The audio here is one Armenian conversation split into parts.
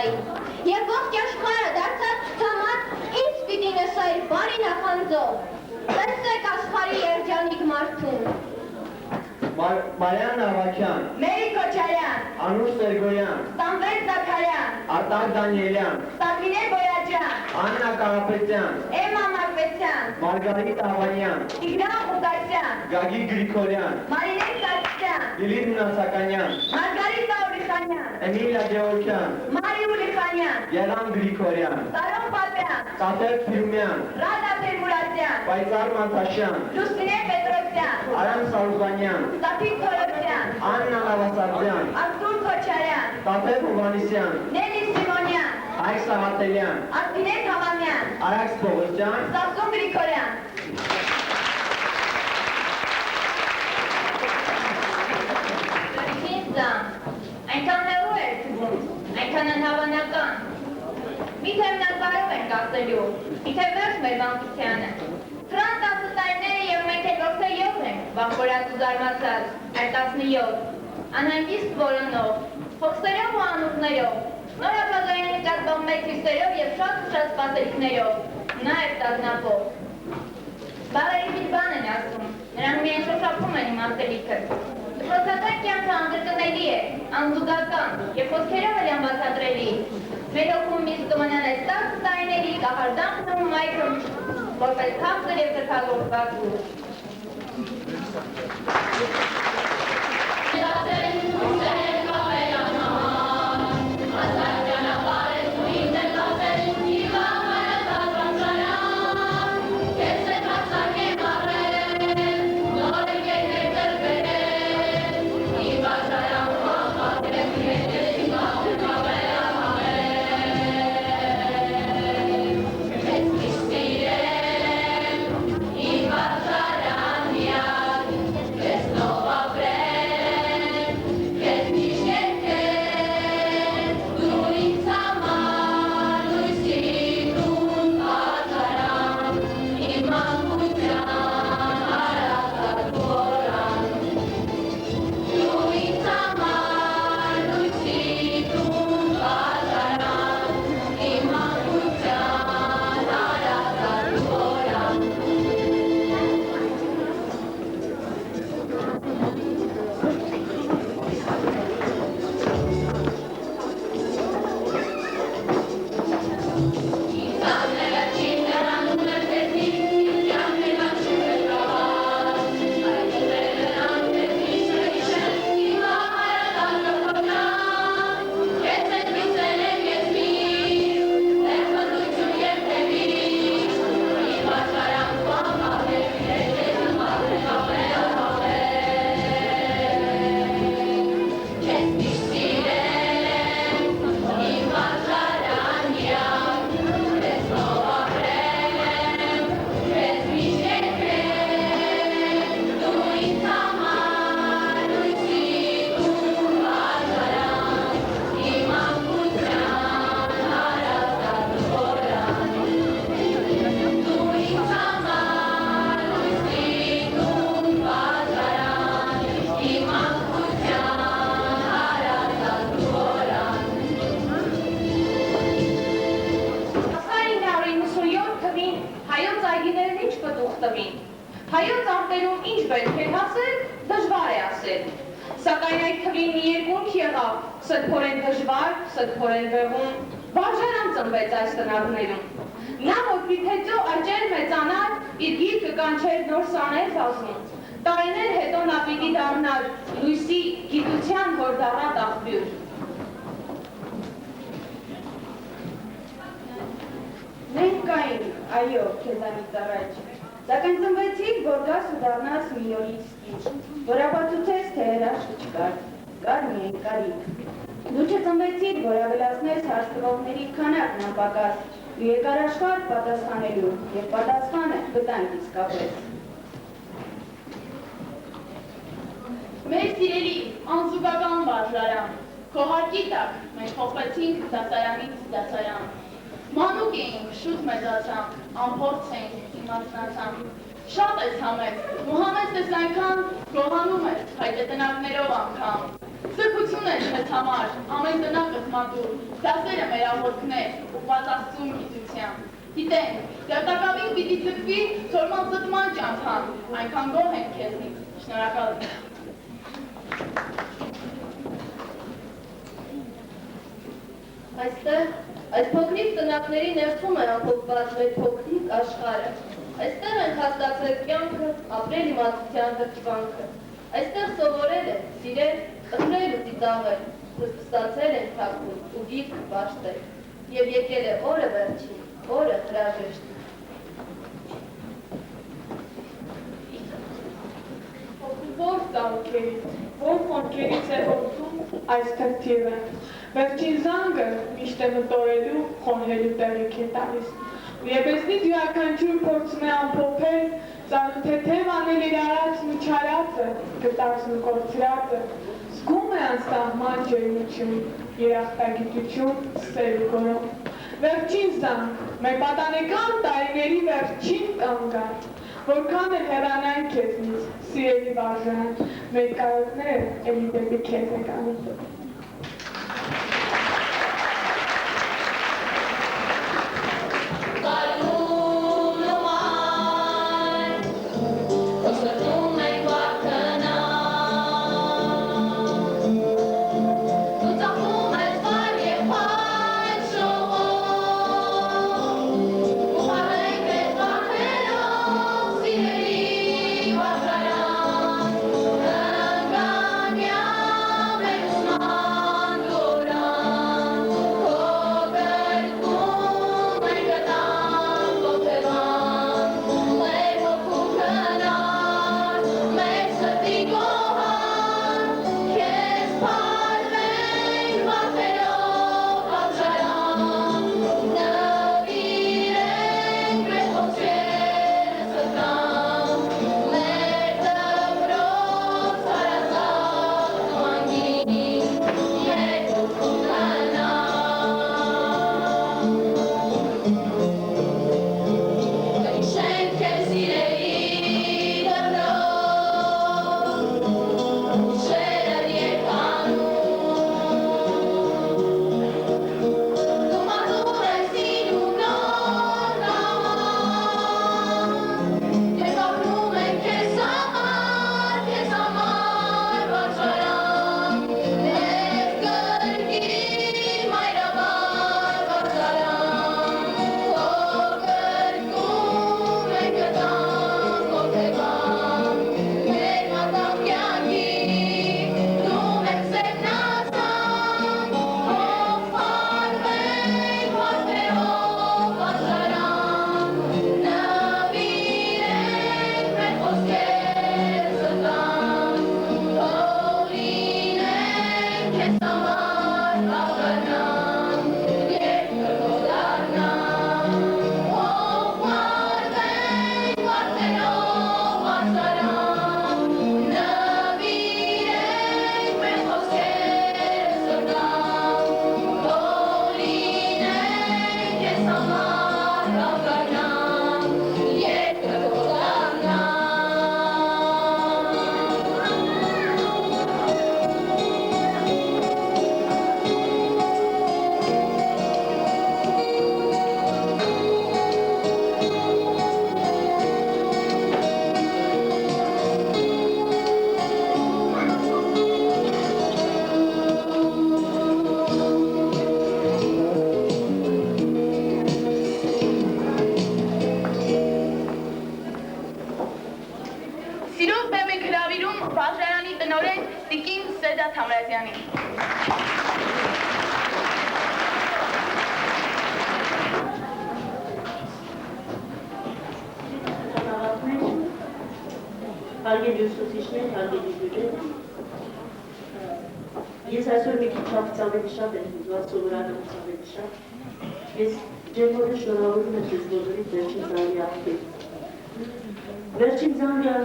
Եվրոպայի։ Եվ ողջ աշխարհը դարձավ ցամաք, ինձ պիտի նշել բարի նախանձով։ Տեսեք աշխարհի երջանիկ մարդուն։ Մարիան Ավակյան, Մերի Քոչարյան, Անուշ Սերգոյան, Սամվել Զաքարյան, Արտակ Դանիելյան, Սակվինե Բոյաջյան, Աննա Կարապետյան, Էմմա Մարկվեցյան, Մարգարիտ Ավանյան, Տիգրան Ղուկասյան, Գագիկ Գրիգորյան, Մարինե Սարգսյան, Լիլիթ Մնացականյան, Մարգարիտա Ուրիխանյան, Էմիլիա Գեորգյան, Մարի Ուրիխանյան, Երան Գրիգորյան, Սարոն Պապյան, Տաթև Ֆիրումյան, Ռադա Տերմուրացյան, Պայծառ Մանթաշյան, Լուսինե Պետրոսյան, Արամ Սարուզանյան, Տաթիկ Թորոսյան, Աննա Նավասարդյան, Արտուր Քոչարյան, Տաթև Հովանիսյան, Նելի Սիմոնյան, Հայկ Սաղաթելյան, Արտինե Թավանյան, Արաքս Պողոսյան, Սասուն Գրիգորյան։ Այնքան հեռու էր թվում, այնքան անհավանական։ Միթե նա կարող ենք ասելու, միթե վերջ մեր մանկությանը։ Թրան 10 տարիները և մենք էլ որդե յոթ ենք, բախորած ու զարմացած, այդ 17, անհանգիստ որոնով, հոգսերով ու անուղներով, նորապագային նկատվող մեծ հույսերով և շատ սպասելիքներով, նաև տագնապով։ Բարերի մի բան են ասում, նրանք միայն շոշափում են իմ ասելիքը։ Դպրոցական կյանքը անդրկնելի է, անզուգական և խոսքերով էլ անբացատրելի։ Մեր հոգում միշտ կմնան այս 10 տարիների կախարդանքն ու մայքը, որպես քաղցր և գրքագործված ուժ։ Հայոց արտերում ինչ պետք է հասել, դժվար է ասել, սակայն այդ թվին մի երկունք եղավ, սրբորեն դժվար, սրբորեն վեղում, վարժարան ծնվեց այս տնավներում։ Նա որ պիթեծո աճեր մեծանար, իր գիրկը կանչեր նոր սաներ վազում, տարիներ հետո նա պիտի դառնար լույսի գիտության որ դառատ աղբյուր։ Մենք կային, այո, քեզանից առաջ, սակայն ծնվեցիր, որ գաս ու դառնաս մի օրից կիչ, որ ապացուցես, թե հրաշք չկար, կար միայն կարիք։ Դու չծնվեցիր, որ ավելացնես հարցրողների քանակն անպակաս, ու եկար աշխարհ պատասխանելու, և պատասխանը գտանք իսկապես։ Մեր սիրելի անզուգական վարժարան, քո հարկի տակ մենք փոխվեցինք դասարանից դասարան։ Մանուկ էինք, շուտ մեծացանք, անփորձ էինք, իմաստնացանք։ Շատ ես համեց, ու համեց ես այնքան, գոհանում ես, հայտե տնավներով անգամ։ Սրբություն են մեզ համար, ամեն տնակը մատուր, դասերը մեր աղոթքներ, ուղված Աստծուն գիտությամբ։ Գիտենք, դերտակավին պիտի ձգվի սորման զտման ճամփան, այնքան գոհ ենք քեզնից, շնորհակալ ենք։ Այստեղ, այս փոքրիկ տնակների ներսում է ամփոփված մեր փոքրիկ աշխարհը։ Այստեղ ենք հաստատվել կյանքը, ապրել իմացության հրճվանքը։ Այստեղ սովորել են, սիրել, ընտրել ու ծիծաղել, հստացել են թաքուն ու գիրք պաշտել։ Եվ եկել է օրը վերջին, օրը հրաժեշտ։ Որ ծաղուկերից, որ խոնքերից է հորդում այս թրթիվը, վերջին զանգը միշտ է մտորելու, խոնհելու տեղիք է տալիս։ Եվ այսնից յուրաքանչյուր փորձում է ամփոփել, ծանոթեթև անել իր արածն ու չարածը, գտածն ու կորցրածը, զգում է անսահման ջերմություն, երախտագիտություն, սեր ու գոհ։ Վերջին զանգ, մեր պատանեկան տարիների վերջին կանգառ, որքան էլ հեռանանք քեզնից, սիրելի վարժան, մեր կարոտները էլի դեպի քեզ է գալու։ Հարգելի ուսուցիչներ, հարգելի հյուրեր, ես այսօր մի քիչ ավելի շատ եմ ուզված սովորականից ավելի շատ։ Ես ջերմորը շնորհավորում եմ ձեզ բոլորիդ վերջին զանգի աղբեր։ Վերջին զանգը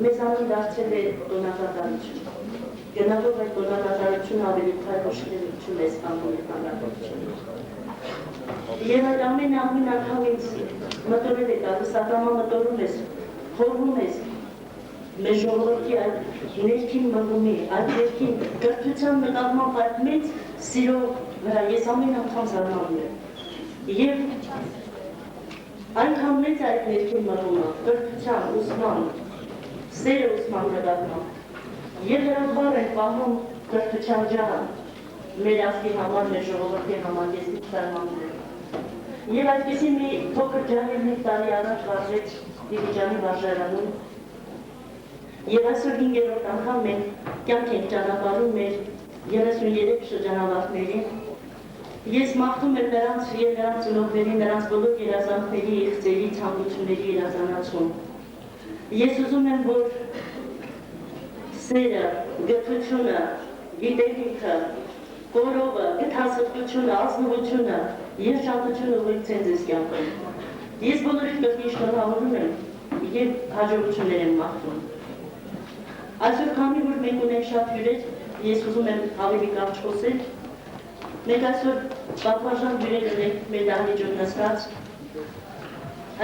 մեզանուն դարձել է տոնակատարություն։ Գնալով այդ տոնակատարությունը ավելի քայլոշկերություն է ստանում իր հանրապետությունը։ Եվ այդ ամեն անգամ ինձ մտորել է տալիս, ակամա մտորում ես, խորհում ես, մեր ժողովրդի այդ ներքին մղումի, այդ ներքին կրթության նկատմամբ այդ մեծ սիրո վրա ես ամեն անգամ զարմանում եմ։ Եվ այնքան մեծ այդ ներքին մղումը, կրթության, ուսման, սերը ուսման նկատմամբ եւ հրավար են պահում կրթության ջահը մեր ազգի համար, մեր ժողովրդի համար, ես ինչ զարմանում եմ։ Եվ այդպիսի մի փոքր ջահել մի տարի առաջ վարժեց Դիլիջանի վարժարանում եւ այսօր 5-րդ անգամ մենք կյանք ենք ճանապարհում մեր 33 շրջանավարտներին։ Ես մաղթում եմ նրանց եւ նրանց ծնողների, նրանց բոլոր երազանքների, իղձերի, ցանկությունների իրականացում։ Ես ուզում եմ, որ սերը, գթությունը, գիտելիքը, կորովը, գթասրտությունը, ազնվությունը, երջանկությունը ուղեկցեն ձեզ կյանքում։ Ես բոլորիդ կրկին շնորհավորում եմ եւ հաջողություններ եմ մաղթում։ Այսօր քանի որ մենք ունենք շատ հյուրեր, ես ուզում եմ ավելի կարճ խոսել։ Մենք այսօր պատվարժան հյուրեր ունենք մեր դահլիճում նստած։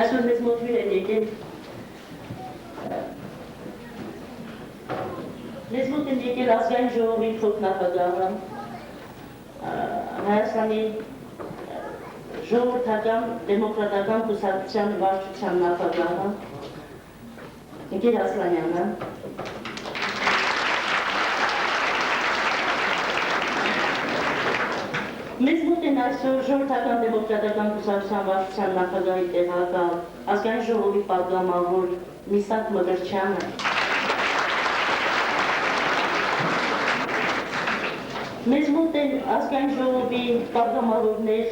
Այսօր մեզ մոտ հյուր են եկել։ Մեզ մոտ են եկել ազգային ժողովի փոխնախագահը, Հայաստանի ժողովրդական դեմոկրատական կուսակցության վարչության նախագահը, Ընկեր Ասլանյանը, մեզ մոտ են այսօր ժողովրդական դեմոկրատական կուսակցության վարչության նախագահի տեղակալ, ազգային ժողովի պատգամավոր Միսակ Մկրտչյանը, մեզ մոտ են ազգային ժողովի պատգամավորներ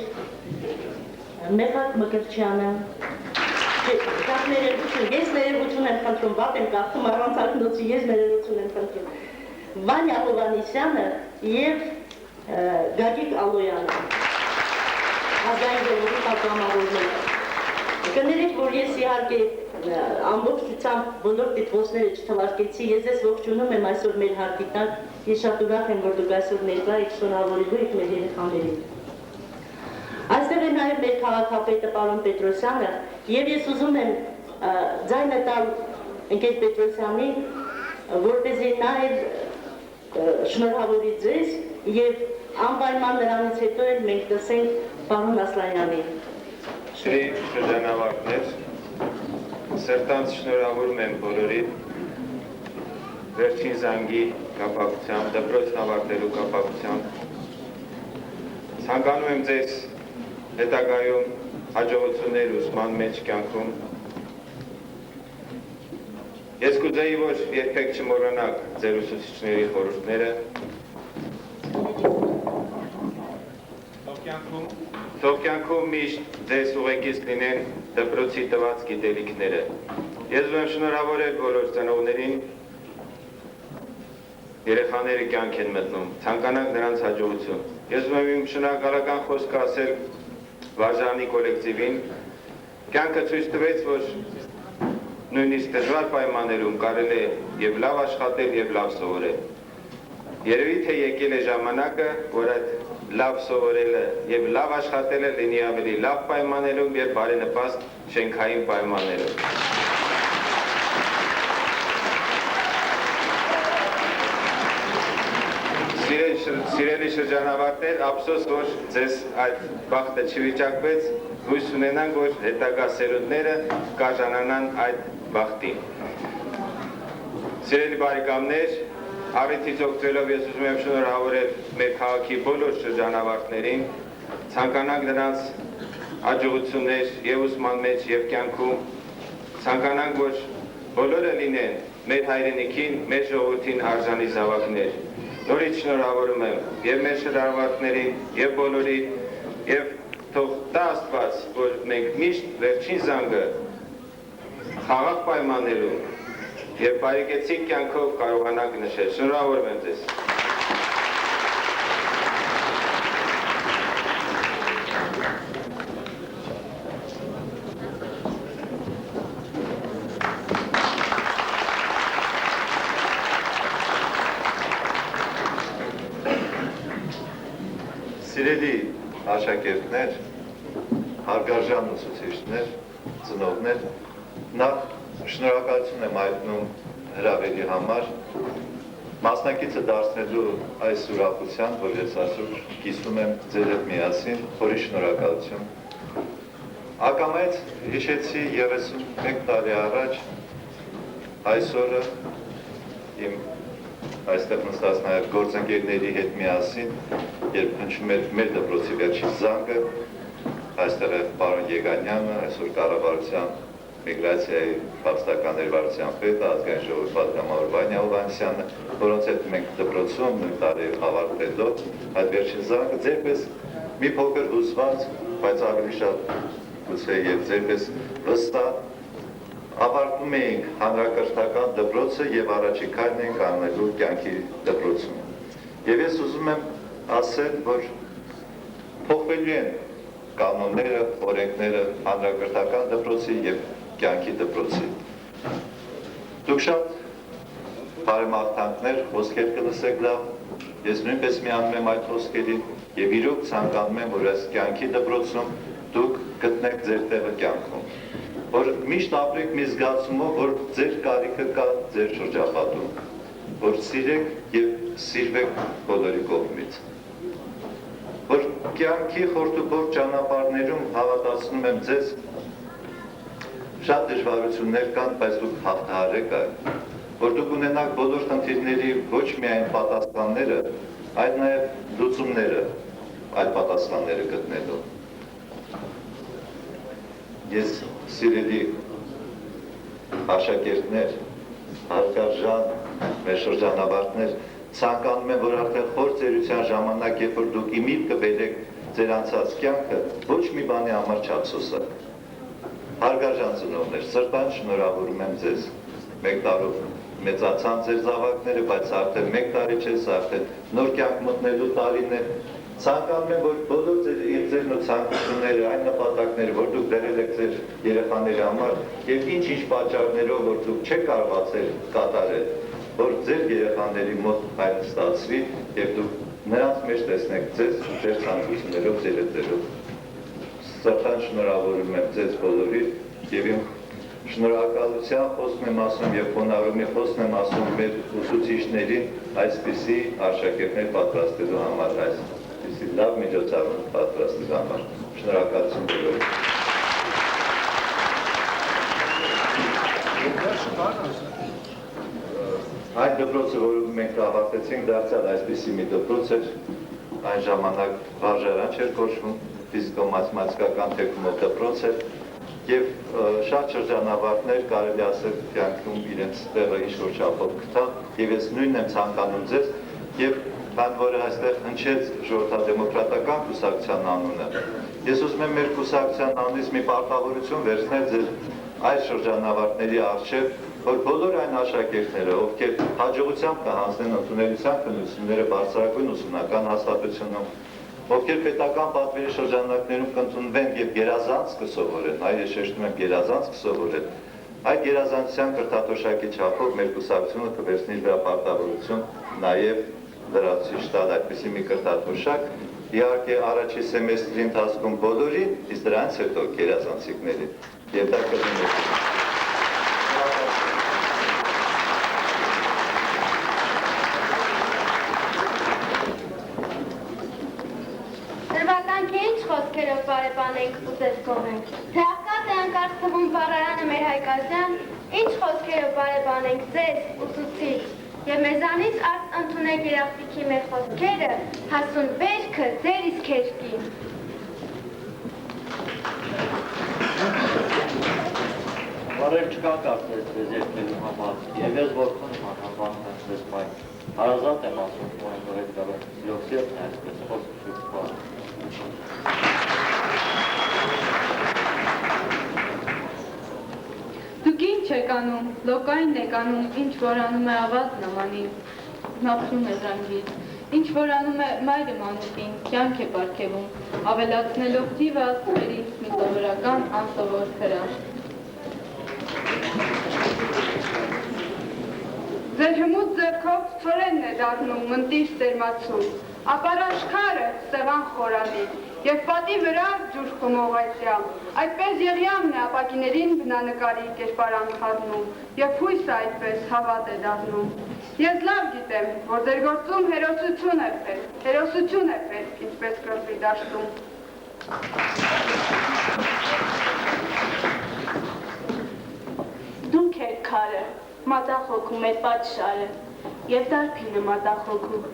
Մեղակ Մկրտչյանը, ես ներողություն եմ խնդրում, վատ եմ կարդում առանց ակնոցի, ես ներողություն եմ խնդրում, Վանյա Հովհաննիսյանը եւ Գագիկ Ալոյանը, ազգային ժողովի պատգամավորները։ Կներեք, որ ես իհարկե ամբողջությամբ բոլոր տիտղոսները չթվարկեցի, ես ձեզ ողջունում եմ այսօր մեր հարկի տակ, ես շատ ուրախ եմ, որ դուք այսօր ներկա եք շնորհավորելու եք մեր երեխաներին։ Այստեղ է նաև մեր քաղաքապետը պարոն Պետրոսյանը, եւ ես ուզում եմ ձայնը տալ ընկեր Պետրոսյանին, որպեսզի նա էլ շնորհավորի ձեզ եւ անպայման նրանից հետո էլ մենք տեսենք պարոն Ասլանյանին։ Սիրելի շրջանավարտներ, սրտանց շնորհավորում եմ բոլորին վերջին զանգի կապակցությամբ, դպրոցն ավարտելու կապակցությամբ։ Ցանկանում եմ ձեզ հետագայում հաջողություններ ուսման մեջ կյանքում։ Ես կուզեի, որ երբեք չմոռանաք ձեր ուսուցիչների խորհուրդները։ Թող կյանքում միշտ ձեզ ուղեկից լինեն դպրոցի տված գիտելիքները։ Ես ուզում եմ շնորհավորել բոլոր ծնողներին, երեխաները կյանք են մտնում, ցանկանանք նրանց հաջողություն։ Ես ուզում եմ իմ շնորհակալական խոսքը ասել վարժարանի կոլեկտիվին։ Կյանքը ցույց տվեց, որ նույնիսկ դժվար պայմաններում կարելի է եւ լավ աշխատել եւ լավ սովորել։ Երևի թե եկել է ժամանակը, որ այդ լավ սովորելը եւ լավ աշխատելը լինի ավելի լավ պայմաններում եւ բարենպաստ շենքային պայմաններում։ Սիրելի շրջանավարտներ, ափսոս, որ ձեզ այդ բախտը չվիճակվեց, հույս ունենանք, որ հետագա սերունդները կարժանանան այդ բախտին։ Սիրելի բարեկամներ, առիթից օգտվելով ես ուզում եմ շնորհավորել մեր քաղաքի բոլոր շրջանավարտներին, ցանկանանք նրանց հաջողություններ եւ ուսման մեջ եւ կյանքում, ցանկանանք, որ բոլորը լինեն մեր հայրենիքին, մեր ժողովրդին արժանի զավակներ։ Նորից շնորհավորում եմ եւ մեր շրջանավարտներին եւ բոլորին եւ թող տա Աստված, որ մենք միշտ վերջին զանգը խաղաղ պայմաններում եւ բարեկեցիկ կյանքով կարողանանք նշել։ Շնորհավորում եմ ձեզ։ Սիրելի աշակերտներ, հարգարժան ուսուցիչներ, ծնողներ, նախ շնորհակալություն եմ հայտնում հրավերի համար, մասնակիցը դարձնելու այս ուրախության, որ ես այսօր կիսում եմ ձեր հետ միասին, խորի շնորհակալություն։ Ակամայից հիշեցի 31 տարի առաջ այսօրը իմ այստեղ նստած նաև գործընկերների հետ միասին, երբ հնչում էր մեր դպրոցի վերջին զանգը, այստեղ է պարոն Եգանյանը, այսօր կառավարության միգրացիայի փաստականների վարչության պետը, ազգային ժողովի պատգամավոր Վանյա Հովհաննիսյանը, որոնց հետ մենք դպրոցում նույն տարի ավարտելով այդ վերջին զանգը ձերպես մի փոքր հուզված, բայց ավելի շատ գուցե եւ ձերպես վստահ ավարտում էինք հանրակրթական դպրոցը եւ առաջին քայլն էինք անելու կյանքի դպրոցում։ Եվ ես ուզում եմ ասել, որ փոխվելու են կանոնները, օրենքները հանրակրթական դպրոցի եւ կյանքի դպրոցի։ Դուք շատ բարեմաղթանքներ, խոսքեր կլսեք լավ, ես նույնպես միանում եմ այդ խոսքերին եւ իրոք ցանկանում եմ, որ այս կյանքի դպրոցում դուք գտնեք ձեր տեղը կյանքում, որ միշտ ապրեք մի զգացումով, որ ձեր կարիքը կա ձեր շրջապատում, որ սիրեք եւ սիրվեք բոլորի կողմից, որ կյանքի խորտուբորտ ճանապարհներում հավատացնում եմ ձեզ շատ դժվարություններ կան, բայց դուք հաղթահարեք այն, որ դուք ունենաք բոլոր խնդիրների ոչ միայն պատասխանները, այլ նաև լուծումները այդ պատասխանները գտնելու։ Ես սիրելի աշակերտներ, հարգարժան մեր շրջանավարտներ, ցանկանում եմ, որ արդեն խոր ծերության ժամանակ, երբ որ դուք ի միտքը բերեք ձեր անցած կյանքը, ոչ մի բանի համար չափսոսեք։ Հարգարժան ծնողներ, սրտան շնորհավորում եմ ձեզ։ Մեկ տարով մեծացան ձեր զավակները, բայց արդեն մեկ տարի չէ, արդեն նոր կյանք մտնելու տարին է։ Ցանկանում եմ, որ բոլոր ձեր ցանկությունները, այն նպատակները, որ դուք դրել եք ձեր երեխաների համար, եւ ինչ-ինչ պատճառներով, որ դուք չեք կարողացել կատարել, որ ձեր երեխաների մոտ այն ստացվի եւ դուք նրանց մեջ տեսնեք ձեր ցանկություններով, ձեր հետերով։ Սրտան շնորհավորում եմ ձեզ բոլորին եւ իմ շնորհակալության խոսքն եմ ասում եւ խոնարհումի խոսքն եմ ասում մեր ուսուցիչներին այսպիսի աշակերտներ պատրաստելու համար, այսպիսի լավ միջոցառում պատրաստելու համար։ Շնորհակալություն բոլորին։ Այդ դպրոցը, որը մենք ավարտեցինք, դարձյալ այսպիսի մի դպրոց էր, այն ժամանակ վարժարան չէր կոչվում, ֆիզիկո-մաթեմատիկական թեկումով դպրոց էր եւ շատ շրջանավարտներ կարելի ասել կյանքում իրենց տեղը ինչ-որ չափով գտան եւ ես նույնն եմ ցանկանում ձեզ եւ քան որ այստեղ հնչեց ժողովրդադեմոկրատական կուսակցության անունը, ես ուզում եմ մեր կուսակցության անունից մի պարտավորություն վերցնել ձեր այս շրջանավարտների առջև, որ բոլոր այն աշակերտները, ովքեր հաջողությամբ կհանձնեն ընդունելության քննությունները բարձրագույն ուսումնական հաստատությունում, ովքեր պետական պատվերի շրջանակներում կընդունվեն եւ գերազանց կսովորեն, այ ես շեշտում եմ գերազանց կսովորեն, այդ գերազանցության կրթաթոշակի չափով մեր կուսակցությունը կվերցնի իր պարտավորություն նաեւ լրացուցիչ տալ այդպիսի մի կրթաթոշակ, իհարկե առաջի սեմեստրի ընթացքում բոլորին, իսկ դրանից հետո գերազանցիկներին եւ դա կլինի։ Խոսքերով բարեպանենք ու ձեզ կողենք, թե աղքատ է անկարծ թվում վառարանը մեր հայկազյան, ինչ խոսքերով բարեպանենք ձեզ ուսուցիչ, և մեզանից արդ ընդունեք երախտիքի մեր խոսքերը, հասուն վերքը ձեր իսկ հերկին։ Բարև չկա կարծես ձեզ երկնելու համար, և ես որքան մանավանդ եմ ձեզ մայն, հարազատ եմ ասում, որ այդ գավեր լոքսիովն է այսպես խոսք շուտ պար։ Դուք ինչ եք անում, լոկային եք անում, ինչ որ անում է ավազ նմանին, նախրում է զանգից, ինչ որ անում է մայրը մանուկին, կյանք է պարգևում, ավելացնելով թիվը աստղերի մի սովորական անսովոր հրաշք։ Ձեր հմուտ ձեռքով ծորենն է դառնում մնտիր սերմացու, ապար աշխարը սեղան խորանի, Եվ պատի վրա ջուր խմողեցյա, այդպես եղյամն է ապակիներին բնանկարի կերպարանք խառնում, և հույսը այդպես հավատ է դառնում։ Ես լավ գիտեմ, որ ձեր գործում հերոսություն է պետք, ինչպես կրպի դաշտում։ Դուք եք քարը, մատախոքում էր պատշարը, և դարբինը մատախոքում,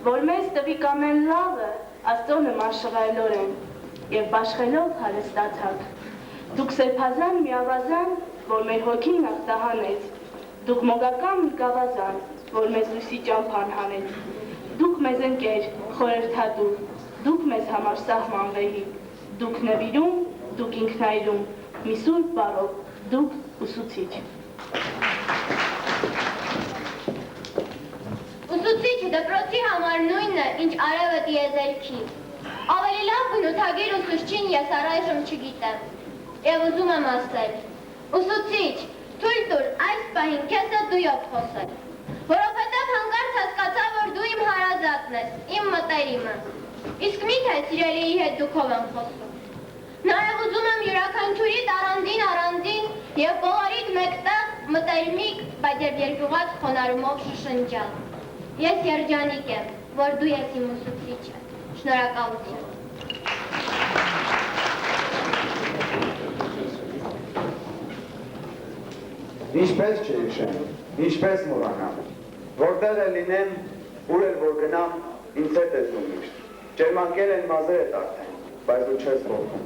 որ մեզ տվի կամեն լավը, աստո նման շղայլոր են, և բաշխելով հարստացակ։ Դուք սերպազան մի ավազան, որ մեր հոգին ախտահանեց, դուք մոգական մի գավազան, որ մեզ լույսի ճամփան հանեց, դուք մեզ ընկեր, խորհրդատու, դուք մեզ համար սահմանվեի, դուք նվիրում, դուք ինքնայրում, մի սուրբ բառով, դուք ուսուցիչ։ Ուսուցիչը դպրոցի համար նույնն է, ինչ արևը տիեզերքի։ Ավելի լավ բնութագիր ուսուցչին ես առայժմ չգիտեմ։ Եվ ուզում եմ ասել. Ուսուցիչ, թույլ տուր այս պահին քեզ հետ դույով խոսել։ Որովհետև հանկարծ հասկացա, որ դու իմ հարազատն ես, իմ մտերիմը։ Իսկ միթե սիրելիի հետ դուք ով եմ խոսում։ Նաև ուզում եմ յուրաքանչյուրիդ առանձին և բոլորիդ մեկտեղ մտերմիկ, բայց և երկյուղած խոնարհումով շշնջալ։ Ես երջանիկ եմ, որ դու ես իմ ուսուցիչը։ Շնորհակալություն։ Ինչպես չհիշեմ, ինչպես մոռանամ, որտեղ էլ լինեմ, ուր էլ որ գնամ, ինձ հետ ես դու միշտ։ Ջերմանկել են մազերը արդեն, բայց դու չես ողքում,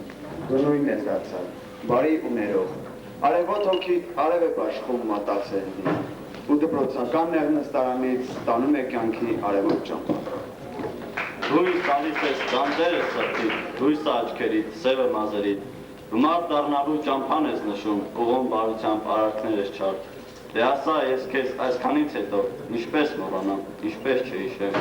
դու նույնն ես դարձել, բարի ու ներող։ Արևոտ հոգի արև է բաշխում մատացելնի, ու դպրոցական նեղնստարանից տանում է կյանքի արևոտ ճամփա։ Դույս տալիս ես գանձերը սրտիդ, դույսը աչքերիդ, սևը մազերիդ, Գումար դառնալու ճամփան ես նշում, ուղղում բարությամբ արարքներ ես չարդ։ Դե ասա ես քեզ այսքանից հետո ինչպես մոռանամ, ինչպես չհիշեմ։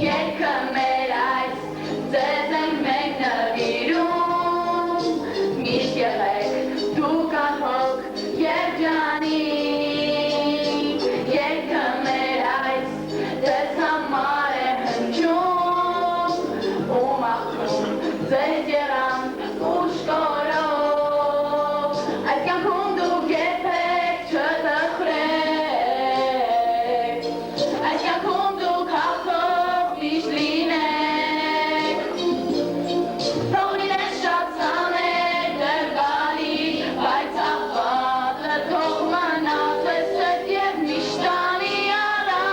Երկը մեր այս ձեզ ենք մենք կյանքում դուք երբեք չտխրեք, այս կյանքում դուք հաղթող միշտ լինեք, թող լինեն շատ ծանր դեռ գալի, բայց աղբատը թող մնա ձեզ հետ և միշտ անի առաջ,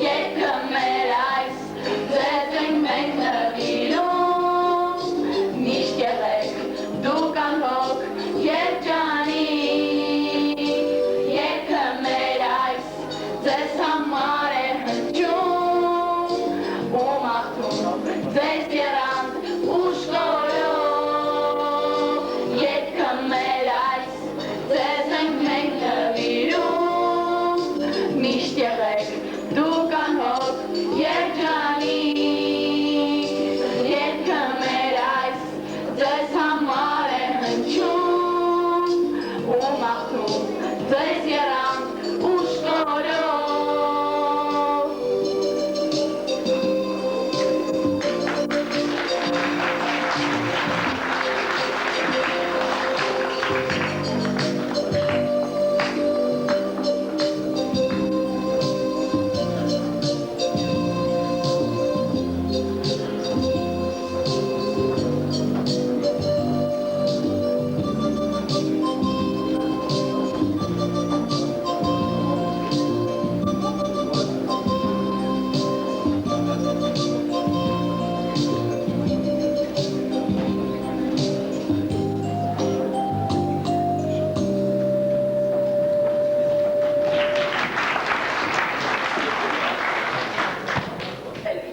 երգը մեր այս ձեզ ենք մենք նվիրում, միշտ եղեք դուք անհոգ երջանիկ, երգը մեր այս ձեզ համար է հնչում, ու մաղթում ձեզ եռանդ ուշքորով, երգը մեր այս ձեզ ենք մենք նվիրում, միշտ եղեք դուք անհոգ երջանիկ, երգը մեր այս ձեզ համար է հնչում, ու մաղթում ձեզ եռանդ ուշքորով։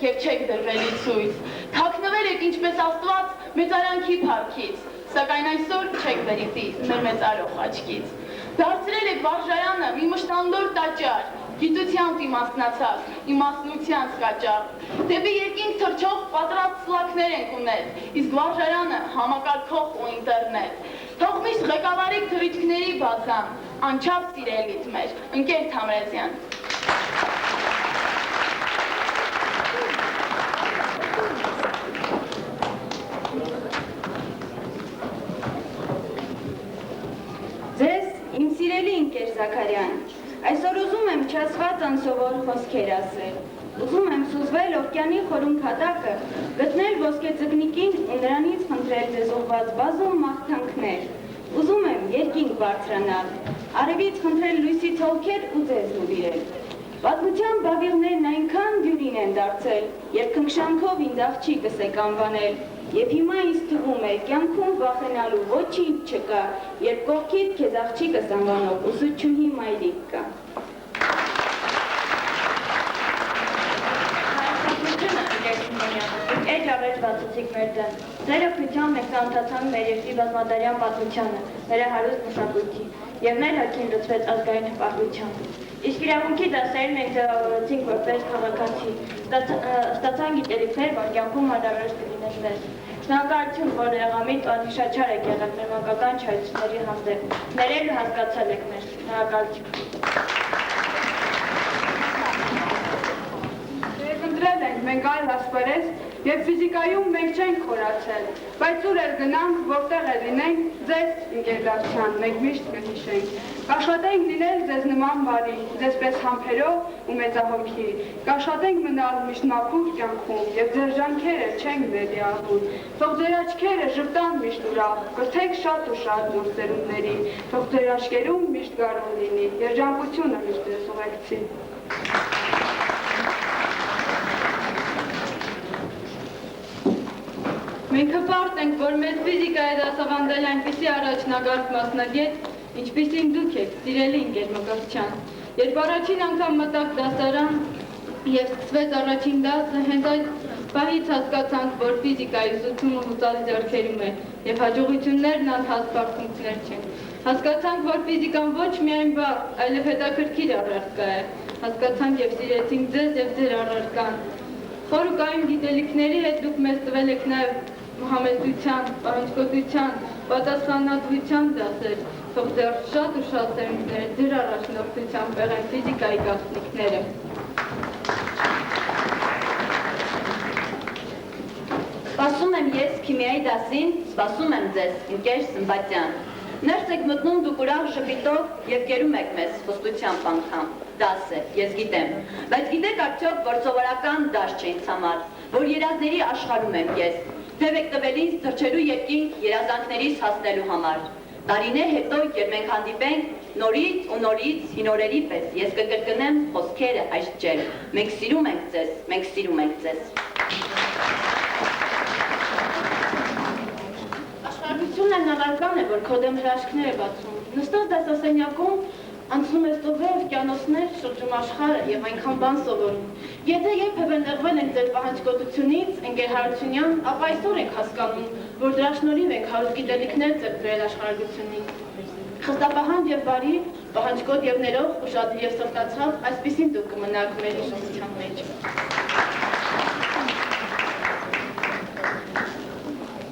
Եվ չեք դրվելի ցույց, թաքնվել եք ինչպես Աստված մեծարանքի փառքից, սակայն այսօր չեք բերի մեր մեծարող աչքից։ Դարձրել եք վարժարանը մի մշտանդոր տաճար, գիտությամբ իմաստնացած, իմաստնության սկաճառ, դեպի երկինք թռչող պատրաստ սլաքներ ենք ունել, իսկ վարժարանը համակարգող ու ինտերնետ։ Թող միշտ ղեկավարիկ թռիչքների բազան, անչափ սիրելիդ մեր, ընկեր Թամրազյան։ Ձեզ, իմ սիրելի ընկեր Զաքարյան, այսօր ուզում եմ չասված անսովոր խոսքեր ասել, ուզում եմ սուզվել օվկիանի խորում քատակը, գտնել ոսկե ձկնիկին ու նրանից խնդրել ձեզ ուղղված բազում մաղթանքներ, ուզում եմ երկինք բարձրանալ, արևից խնդրել լույսի ցոլքեր ու ձեզ նվիրել։ Պատմության բավիղներն այնքան դյուրին են դարձել, երբ քնքշանքով ինձ աղջիկս եք անվանել, Եվ հիմա ինձ թվում է, կյանքում վախենալու ոչինչ չկա, երբ կողքիդ քեզ աղջիկս անվանող ուսուցչուհի մայրիկ կա։ Էջ առաջ բացուցիկ մեր դեմ, ձեր օգնությամբ մենք ծանոթացանք մեր երկրի բազմադարյան պատմությանը, մեր հարուստ մշակույթի, և մեր հոգին լուծվեց ազգային հպարտությամբ։ Իսկ իրավունքի դասերն մենք ձևավորեցինք որպես քաղաքացի, ստացանք գիտելիքներ, որ կյանքում անհրաժեշտ կլինեն մեզ։ Շնորհակալություն, որ եղամիտ ու անհիշաչար եք եղել մեր մանկական չարությունների հանդեպ, ներել ու հասկացել եք մեզ։ Շնորհակալություն։ Ընտրել ենք մենք այլ ասպարեզ և ֆիզիկայում մենք չենք խորացել, բայց ուր էլ գնանք, որտեղ էլ լինենք, ձեզ ընկերդարձյան մենք միշտ կհիշենք։ Կաշխատենք լինել ձեզ նման բարի, ձեզպես համբերող ու մեծահոգի, կաշխատենք մնալ միշտ մաքուր կյանքում և ձեր ջանքերը չենք բերի աղուր, թող ձեր աչքերը ժպտան միշտ ուրախ, կրթեք շատ ու շատ նոր սերունդների, թող ձեր աչքերում միշտ գարուն լինի, երջանկությունը միշտ ձեզ ուղեկցի։ Մենք հպարտ ենք, որ մեզ ֆիզիկայի դասավանդել այնպիսի առաջնագարկ մասնագետ, ինչպիսին դուք եք, սիրելի ընկեր Մկրտչյան։ Երբ առաջին անգամ մտաք դասարան և սկսվեց առաջին դասը, հենց այդ պահից հասկացանք, որ ֆիզիկայի ուսուցումը հուսալի ձեռքերում է և հաջողություններն անհասպարտություններ չեն։ Հասկացանք, որ ֆիզիկան ոչ միայն բարդ, այլև հետաքրքիր առարկա է։ Հասկացանք և սիրեցինք ձեզ և ձեր առարկան։ Խոր ու կայուն գիտելիքների հետ դուք մեզ տվել եք նաև համեզության, պահանջկոտության, պատասխանատվության դասեր, թող դեռ շատ ու շատ սերունդներ ձեր առաջնորդությամբ եղեն ֆիզիկայի գաղտնիքները։ Հասում եմ ես քիմիայի դասին, սպասում եմ ձեզ, ընկեր Սմբատյան։ Ներս եք մտնում դուք ուրախ ժպիտով եւ գերում եք մեզ խոստությամբ անգամ։ Դաս է, ես գիտեմ, բայց գիտեք արդյոք, որ սովորական դաս չէ ինձ համար, որ երազների աշխարհում եմ ես, թեև եք տվել ինձ թռչելու երկինք երազանքներիս հասնելու համար։ Տարիներ հետո, երբ մենք հանդիպենք, նորից ու նորից հին օրերի պես, ես կկրկնեմ խոսքերը այս ջեր։ Մենք սիրում ենք ձեզ, մենք սիրում ենք ձեզ։ Աշխարհությունն անարգան է, որ քո դեմ հրաշքներ է բացում։ Նստած դասասենյակում անցնում ես տովեր, կյանոցներ, շրջում աշխարհը եւ այնքան բան սովորում։ Եթե երբևէ նեղվել ենք ձեր պահանջկոտությունից, ընկեր Հարությունյան, ապա այսօր ենք հասկանում, որ դրա շնորհիվ ենք հարուստ գիտելիքներ ձեռք բերել աշխարհությունից։ Խստապահանջ եւ բարի, պահանջկոտ եւ ներող, ուշադիր եւ սրտացավ, այսպեսին դուք կմնաք մեր հիշողության մեջ։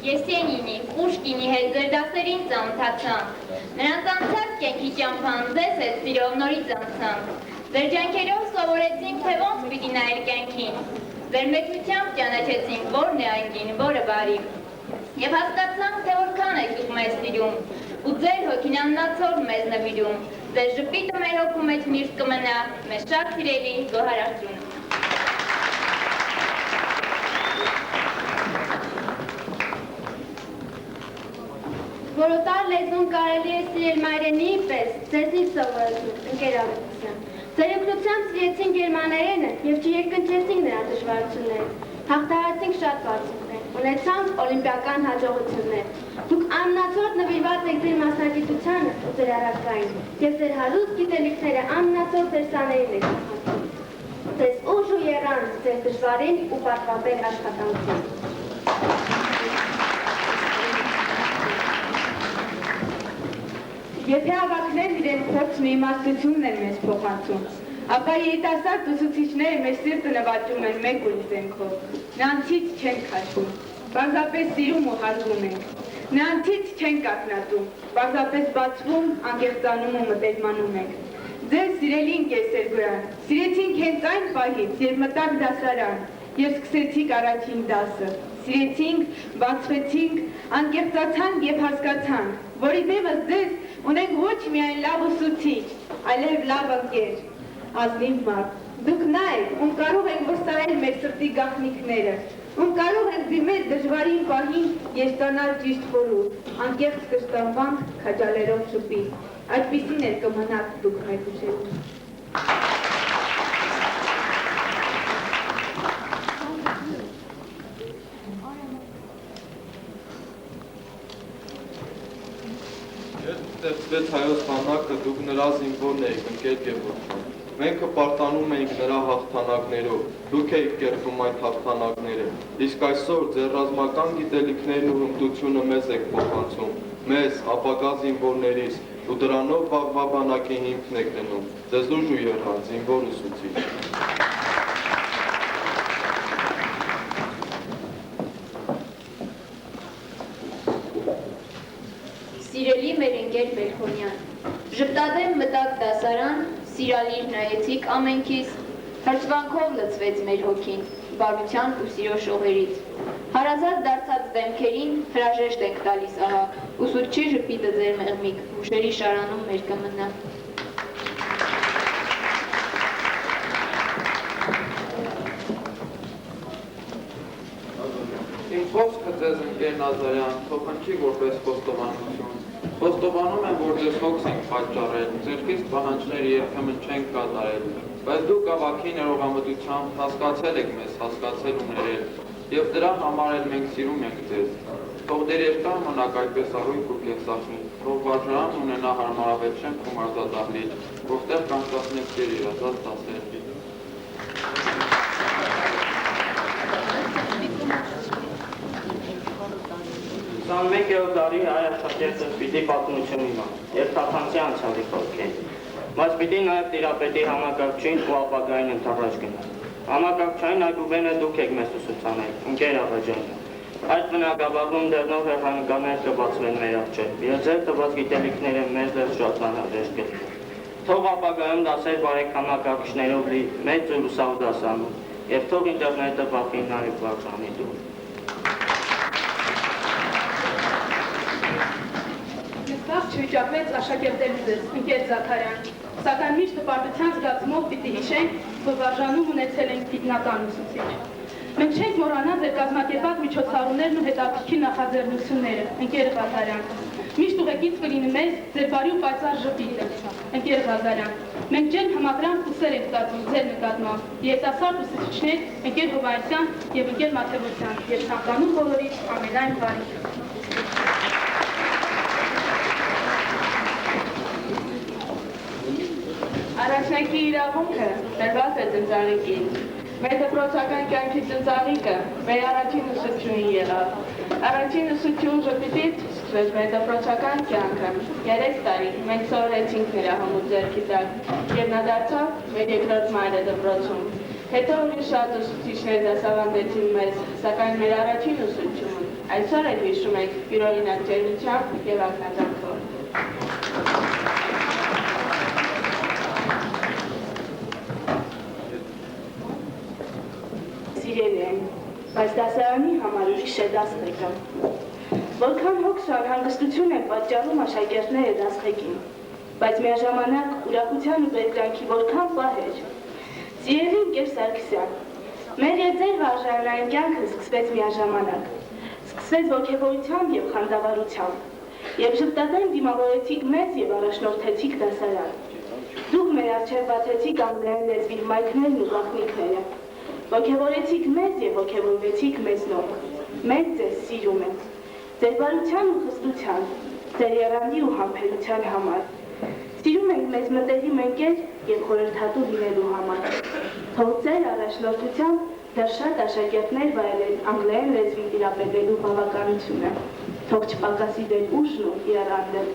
Եսենինի, Պուշկինի հետ ձեր դասերին ծանոթացանք։ Նրանց անցած կյանքի ճամփան ձեզ հետ սիրով նորից անցանք։ Ձեր ջանքերով սովորեցինք, թե ոնց պիտի նայել կյանքին։ Ձեր մեկնությամբ ճանաչեցինք, որն է այն կին, որը բարի։ Եվ հասկացանք, թե որքան եք դուք մեզ սիրում, ու ձեր հոգին աննացոր մեզ նվիրում։ Ձեր ժպիտը մեր հոգու մեջ միշտ կմնա, մեզ շատ սիրելի Գոհար Արծրունը։ Որոտար լեզուն կարելի է սիրել մայրենի պես, ձեզնից սովորեցում, ընկեր Ավետիսյան։ Ձեր օգնությամբ սիրեցին գերմաներենը և չերկնչեցինք նրա դժվարությունները, հաղթահարեցինք շատ բարձունքներ, ունեցանք օլիմպիական հաջողություններ։ Դուք աննացորդ նվիրված եք ձեր մասնագիտությանը ու ձեր առարկային, և ձեր հարուստ գիտելիքները աննացորդ դերսաներին եք ախանցում։ Ձեզ ուժ ու եռանց ձեր դժվարին ու պատվաբեր աշխատանքին։ Եթե ավակներն իրեն փորձն ու իմաստությունն են մեզ փոխանցում, ապա երիտասարդ ուսուցիչները մեր սիրտը նվաճում են մեկ ուրիշ զենքով։ Նրանցից չենք քաշում, պարզապես սիրում ու հարգում ենք։ Նրանցից չենք ակնատում, պարզապես բացվում, անկեղծանում ու մտերմանում ենք։ Ձեր սիրելի ընկեր Սերգոյան, սիրեցինք հենց այն պահից, երբ մտաք դասարան և սկսեցիք առաջին դասը։ Սիրեցինք, բացվեցինք, անկեղծացանք և հասկացանք, որ ի դեմս ձեզ ունենք ոչ միայն լավ ուսուցիչ, այլև լավ ընկեր, ազնիվ մարդ։ Դուք նա եք, ում կարող ենք վստահել մեր սրտի գաղտնիքները, ում կարող ենք դիմել դժվարին պահին և ստանալ ճիշտ խորհուրդ, անկեղծ կշտամբանք քաջալերով շփին։ Այդպիսին էլ կմնաք դուք մեր հուշերում։ Ստեղծվեց հայոց բանակը, դուք նրա զինվորն էիք, ընկեր Գևորգյան։ Մենք հպարտանում էինք նրա հաղթանակներով, դուք էիք կերտում այդ հաղթանակները, իսկ այսօր ձեր ռազմական գիտելիքներն ու հմտությունը մեզ եք փոխանցում, մեզ, ապագա զինվորներիս, ու դրանով վաղվա բանակի հիմքն եք դնում, ձեզ ուժ ու եռան, զինվոր ուսուցիչ։ Սիրելի մեր ընկեր Բելքոնյան, ժպտադեմ մտակ դասարան, սիրալիր նայեցիք ամենքիս, հրճվանքով լծվեց մեր հոգին, բարության ու սիրո շողերից։ Հարազատ դարձած դեմքերին հրաժեշտ ենք տալիս ահա, ուսուցչի ժպիտը ձեր մեղմիկ, հուշերի շարանում մեր կմնա։ Իմ խոսքը ձեզ ընկեր Նազարյան, թող հնչի որպես խոստովանություն։ Խոստովանում եմ, որ ձեզ հոգս ենք պատճառել, ձերքից պահանջները երբեմն չենք կատարել, բայց դուք ավագի ներողամտությամբ հասկացել եք մեզ, հասկացել ու ներել, և դրա համար էլ մենք սիրում ենք ձեզ։ Թող դեր երկար մնաք այդպես առույգ ու կենսախնի, թող վարժարան ունենա հարմարավետ շենք ու մարզադահլիճ, որտեղ կանցկացնեք ձեր երազած դասեր։ Մեկ տարի հայ աշխատերտը պիտի պատմություն իմա, և թափանցի անցյալի խոսքեր, բայց պիտի նաև տիրապետի համակարգչին ու ապագային ընթառաջ գնալ։ Համակարգչային այգուվենը դուք եք մեզ ուսուցանել, ընկեր Աղաջանը։ Այդ բնակավարում դեռնով հեռանկարներ կբացվեն մեր առջև, և ձեր տված գիտելիքները մեզ դեռ շատ անհրաժեշտ կլինեն։ Թող ապագայում դասեր բարեկամակարգիչներով լի մեծ ու լուսավոր դասարանում, և թող ինտերնետը բախի նաև վարժանի դուր։ վիճակվեց աշակերտելու ձեզ, ընկեր Զաքարյան, սակայն միշտ հպարտության զգացումով պիտի հիշենք, որ բաժանում ունեցել ենք գիտնական ուսուցիչ։ Մենք չենք մոռանա ձեր կազմակերպած միջոցառումներն ու հետաքրքիր նախաձեռնությունները, ընկեր Ղազարյան։ Միշտ ուղեկից կլինի մեզ ձեր բարի ու պայծառ ժպիտը, ընկեր Ղազարյան։ Մենք ջերմ համակրանք ու սեր ենք տածում ձեր նկատմամբ, երիտասարդ ուսուցիչներ, ընկեր Հովհաննիսյան եւ ընկեր Մաթևոսյան, եւ ցանկանում բոլորի ամենայն բարիք։ Առաջնակի իրավունքը տրված է ծնծաղիկին։ Մեր դպրոցական կյանքի ծնծաղիկը մեր առաջին ուսուցչուհին եղավ։ Առաջին ուսուցչուհու ժպիտից սկսվեց մեր դպրոցական կյանքը։ 3 տարի մենք սովորեցինք նրա հմուտ ձեռքի տակ, եւ նա դարձավ մեր երկրորդ մայրը դպրոցում։ Հետո ուրիշ շատ ուսուցիչներ դասավանդեցին մեզ, սակայն մեր առաջին ուսուցչուհուն այսօր էլ հիշում ենք յուրօրինակ ջերմությամբ եւ ակնածանքով։ Սիրելի եմ, բայց դասարանի համար ուրիշ է դասղեկը։ Որքան հոգս ու անհանգստություն են պատճառում աշակերտները դասղեկին, բայց միաժամանակ ուրախության ու բերկրանքի որքան պահեր։ Սիրելի ընկեր Սարգսյան, մեր եւ ձեր վարժարանային կյանքը սկսվեց միաժամանակ։ Սկսվեց ոգևորությամբ եւ խանդավառությամբ, եւ ժպտատեն դիմավորեցիք մեզ եւ առաջնորդեցիք դասարան։ Դուք մեր առջև բացեցիք անգլերեն լեզվի մայքներն ու գաղտնիքները։ Ոգևորեցիք մեզ եւ ոգևորվեցիք մեզնով։ Մենք ձեզ սիրում ենք։ Ձեր բարության ու խստության, ձեր եռանդի ու համբերության համար։ Սիրում ենք մեզ մտերիմ ընկեր եւ խորհրդատու լինելու համար։ Թող ձեր առաջնորդությամբ դեռ շատ աշակերտներ վայելեն անգլերեն լեզվի տիրապետելու բավականությունը։ Թող չպակասի ձեր ուժն ու եռանդը։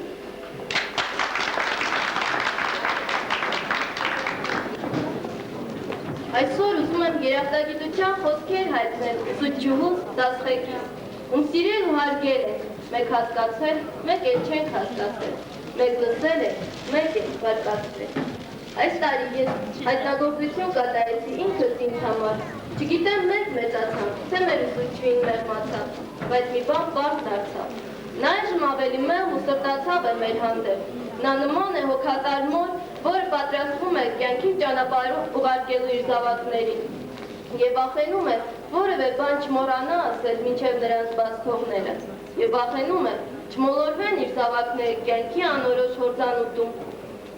Այսօր ուզում եմ երախտագիտության խոսքեր հայտնել ուսուցչուհուց դասղեկին, ում սիրել ու հարգել եք, մեկ հասկացել, մեկ էլ չենք հասկացել, մեկ լսել եք, մեկ էլ բարկացել։ Այս տարի ես հայտնագործություն կատարեցի ինքս ինձ համար, չգիտեմ մենք մեծացանք, թե մեր ուսուցչուհին մեղմացավ, բայց մի բան պարզ դարձավ։ Նա այժմ ավելի մեղմ ու սրտացավ է մեր հանդեպ, նա նման է հոգատար մոր, որը պատրաստվում է կյանքի ճանապարհով ուղարկելու իր զավակներին եւ վախենում է որևէ բան չմոռանա ասել մինչեւ նրանց բաց թողնելը եւ վախենում է չմոլորվեն իր զավակները կյանքի անորոշ հորձանուտում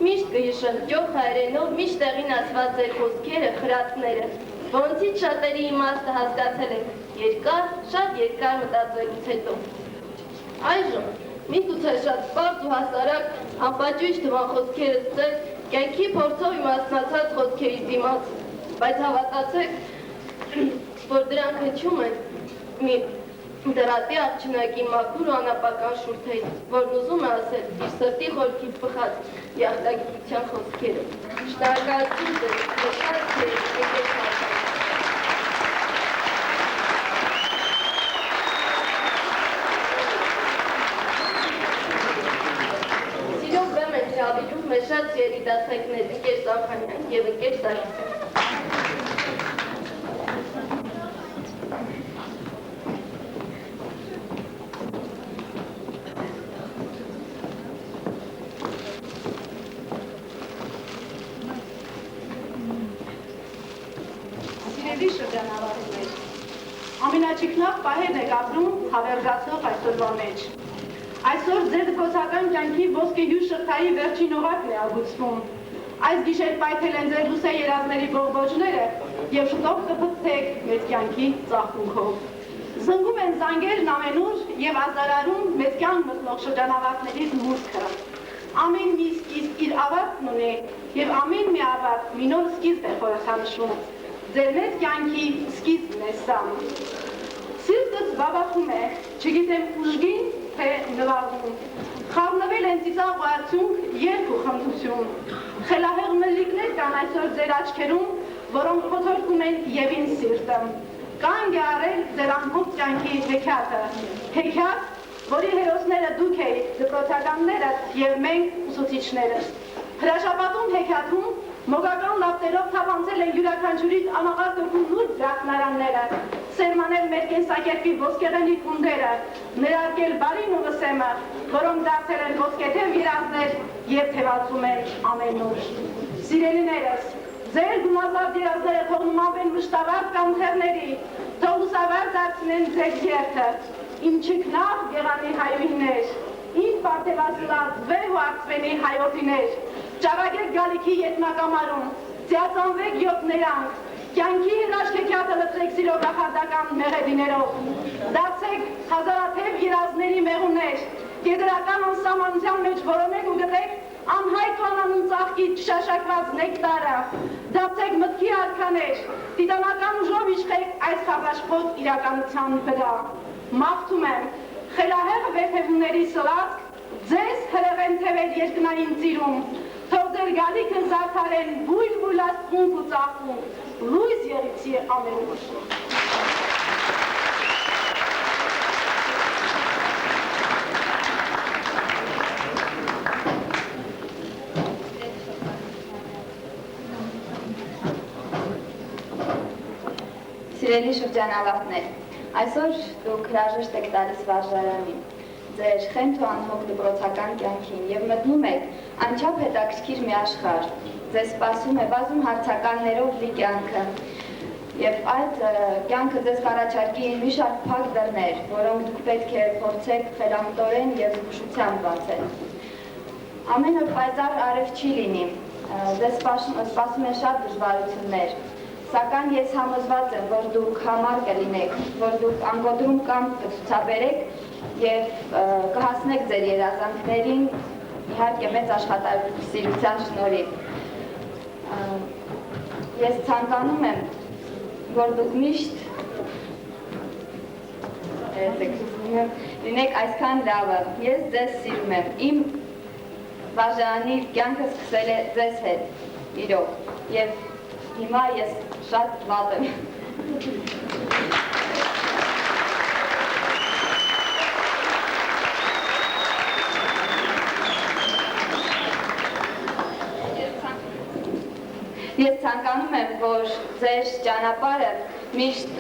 միշտ կհիշեն ճոխ հայրենով միշտ տեղին ասված ձեր խոսքերը խրատները որոնցից շատերի իմաստը հասկացել եք երկար շատ երկար մտածելուց հետո այժմ միգուցե շատ պարզ ու հասարակ անպաճույճ թվան խոսքերս ձեր կյանքի փորձով իմաստնացած խոսքերից դիմաց, բայց հավատացեք, որ դրանք հնչում են մի դրատի աղջնակի մաքուր ու անապական շուրթերից, որն ուզում է ասել իր սրտի խորքից բխած երախտագիտության խոսքերը։ Շնորհակալություն ձեզ, շատ ձեզ եկեք հարցնել։ Մեր շատ սիրելի դասղեկներ ընկեր Զաքարյան եւ ընկեր Սարգսյան։ Սիրելի շրջանավարտներ, ամենաճգնաղ պահերն եք ապրում հավերժացող այսօրվա մեջ։ Այսօր ձեր դպրոցական կյանքի ոսկեհյուր շղթայի վերջին օղակն է ագուցվում։ Այս գիշեր պայթել են ձեր լուսե երազների բողբոջները եւ շուտով կբթեք մեծ կյանքի ծաղկունքով։ Զնգում են զանգերն ամենուր եւ ազդարարում մեծ կյանք մտնող շրջանավարտների մուտքը։ Ամեն մի սկիզբ իր ավարտն ունի եւ ամեն մի ավարտ մի նոր սկիզբ է խորհրդանշում։ Ձեր մեծ կյանքի սկիզբն է սա։ Սիրտս բավախում է, չգիտեմ ուժգին թե նվագում, խառնվել են ծիծաղ ու արդյունք երգ ու խնդություն, խելահեղ մրրիկներ կան այսօր ձեր աչքերում, որոնք խոթորքում են եւ ինձ սիրտը, կանգ է առել ձեր ամբողջ կյանքի հեքիաթը, հեքիաթ, որի հերոսները դուք եք, դպրոցականները եւ մենք ուսուցիչները, հրաշապատում հեքիաթում Մոգական լապտերով թափանցել են յուրաքանչյուրից անաղարտ նուրբ դրախտարանները, սերմանել մեր կենսակերպի ոսկեղենի կունդերը, ներարկել բարին ու վսեմը, որոնք դարձել են ոսկեթև երազներ և թևածում են ամեն օր։ Սիրելիներս, ձեր գումազարդ երազները թող նմանվեն մշտավարդ կանթերների, թող լուսավար դարձնեն ձեր երթը, իմ չքնաղ գեղանի հայրուհիներ, իմ պարթևասլած վեհ ու արծվենի հայորդիներ, ճարագեք գալիքի ետնակամարում, ծիածանվեք յոթներանք, կյանքի հրաշքեքյատը լծեք սիրո կախարդական մեղեդիներով, դարձեք հազարաթև երազների մեղուներ, կեդրական անսամանության մեջ որոնեք ու գտեք անհայտ ու անանուն ծաղկի չշաշակված նեկտարը, դարձեք մտքի արքաներ, տիտանական ուժով իշխեք այս խավաշփոթ իրականության վրա, մաղթում եմ, խելահեղ վեհևուների սլացք, ձեզ հրեղեն թևեր երկնային ծիրում, թող ձեր գալիքը զարդարեն բույլ աստղունք ու ծաղկունք, լույս եղիցի ամենուր։ Սիրելի շրջանավարտներ, այսօր դուք հրաժեշտ եք տալիս վարժարանին, ձեր խենթ ու անհոգ դպրոցական կյանքին և մտնում եք անչափ հետաքրքիր մի աշխարհ, ձեզ սպասում է բազում հարցականներով լի կյանքը և այդ կյանքը ձեզ կառաջարկի մի շարք փակ դռներ, որոնք դուք պետք է փորձեք խելամտորեն և զգուշությամբ բացել։ Ամեն օր պայծառ արև չի լինի, ձեզ սպասում են շատ դժվարություններ, սակայն ես համոզված եմ, որ դուք համառ կլինեք, որ դուք անգոդրում կամք կցուցաբերեք և կհասնեք ձեր երազանքներին, իհարկե մեծ աշխատասիրության շնորհիվ։ Ես ցանկանում եմ, որ դուք միշտ լինեք այսքան լավը, ես ձեզ սիրում եմ, իմ վարժարանի կյանքը սկսել է ձեզ հետ, իրոք, և հիմա ես շատ վատ եմ։ Ես ցանկանում եմ, որ ձեր ճանապարհը միշտ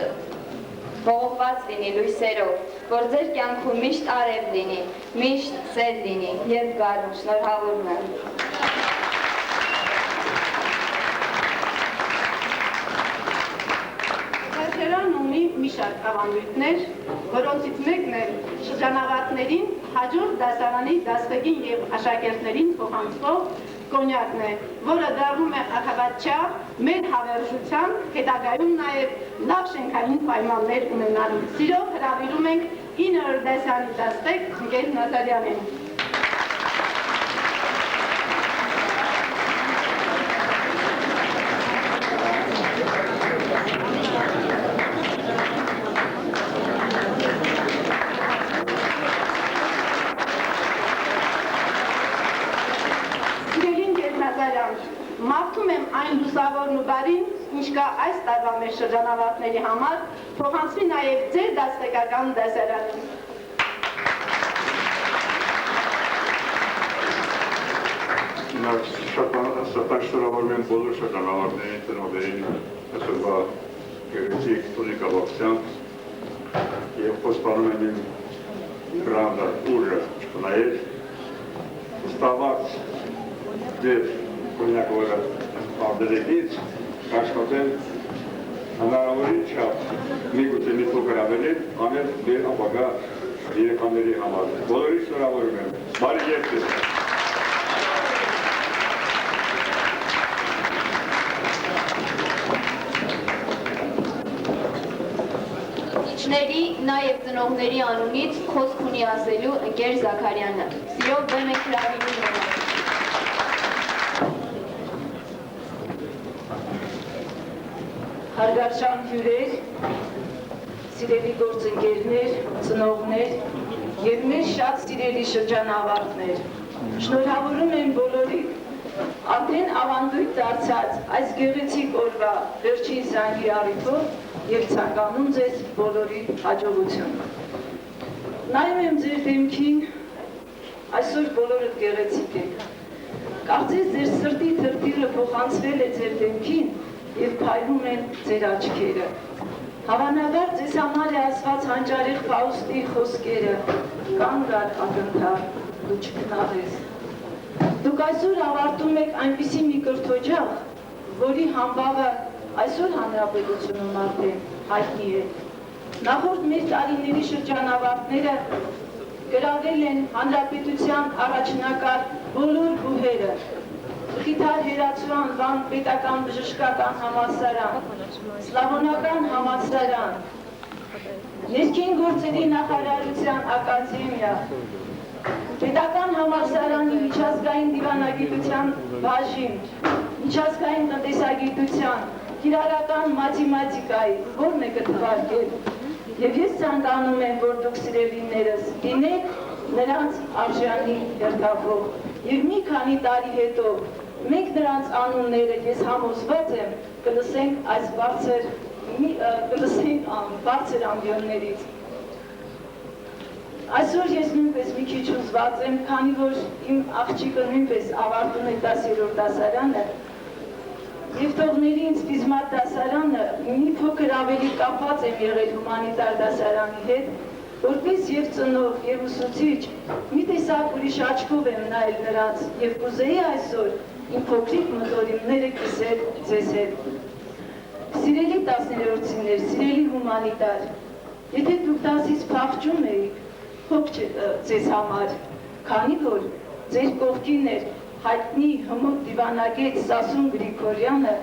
ողողված լինի լույսերով, որ ձեր կյանքում միշտ արև լինի, միշտ սեր լինի և գարուն, շնորհավորում եմ։ Թերթերան ունի մի շարք ավանդույթներ, որոնցից մեկն է շրջանավարտներին հաջորդ դասարանի դասվեկին և աշակերտներին փոխանցվող կոնյակն է, որը դառնում է ախավատչյա մեր հավերժության, հետագայում նաև լավ շենքային պայմաններ ունենալու։ Սիրով հրավիրում ենք 9-րդ դասարանի դասվեկ Ընկեր Նատալյանին։ Մաղթում եմ այն լուսավորն ու բարին, ինչ կա այս տարվա մեր շրջանավարտների համար, փոխանցվի նաև ձեր դասվեկական դասարանին։ Շատ շնորհավորում եմ բոլոր շրջանավարտներին, ծնողներին, այսօրվա գեղեցիկ տոնիկավակցությամբ և խոստանում եմ իմ ռանդա ուժը չկնայել, ստաված ձեր կոնյակորը արդերեկից կաշխատեն հնարավորին չափ միգուցե մի փոքր ավելին անել մեր ապագա երեխաների համար։ Բոլորին շնորհավորում եմ։ Բարի երթ։ Իջների նաև ծնողների անունից խոսք ունի ասելու ընկեր Զաքարյանը։ Սիրով բեմ եք հրավիրում նրան։ Հարգարժան հյուրեր, սիրելի գործընկերներ, ծնողներ և մեր շատ սիրելի շրջանավարտներ, շնորհավորում եմ բոլորիդ արդեն ավանդույթ դարձած այս գեղեցիկ օրվա վերջին զանգի առիթով և ցանկանում ձեզ բոլորի հաջողություն։ Նայում եմ ձեր դեմքին, այսօր բոլորդ գեղեցիկ եք, Կարծես ձեր սրտի թրթիռը փոխանցվել է ձեր դեմքին և փայլում են ձեր աչքերը։ Հավանաբար ձեզ համար է ասված հանճարեղ Ֆաուստի խոսքերը, կանգ առ ակնթար, դու չքնաղես։ Դուք այսօր ավարտում եք այնպիսի մի կրթօջախ, որի համբավը այսօր հանրապետությունում արդեն հայտնի է։ Նախորդ մեր տարիների շրջանավարտները գրավել են հանրապետության առաջնակարգ բոլոր բուհերը, Խիթար Հերացու անվան պետական բժշկական համալսարան, Սլավոնական համալսարան, Ներքին գործերի նախարարության ակադեմիա, Պետական համալսարանի միջազգային դիվանագիտության բաժին, միջազգային տնտեսագիտության, կիրառական մաթեմատիկայի, որն է կթվարկել։ Եվ ես ցանկանում եմ, որ դուք սիրելիներս լինեք նրանց արժանի երթախոհ։ Եվ մի քանի տարի հետո մենք նրանց անունները ես համոզված եմ կլսենք այս բարձր ամբիոններից։ Այսօր ես նույնպես մի քիչ հուզված եմ, քանի որ իմ աղջիկը նույնպես ավարտում է 10-րդ դասարանը և թողների ինձ ֆիզմատ դասարանը մի փոքր ավելի կապված եմ եղել հումանիտար դասարանի հետ, որպես և ծնող և ուսուցիչ մի տեսակ ուրիշ աչքով եմ նայել նրանց և կուզեի այսօր իմ փոքրիկ մտորիմները կիսել ձեզ հետ։ Սիրելի 10-րդցիներ, սիրելի հումանիտար, եթե դուք դասից փախչում էիք, հոգ ձեզ համար, քանի որ ձեր կողքին էր հայտնի հմուտ դիվանագետ Սասուն Գրիգորյանը,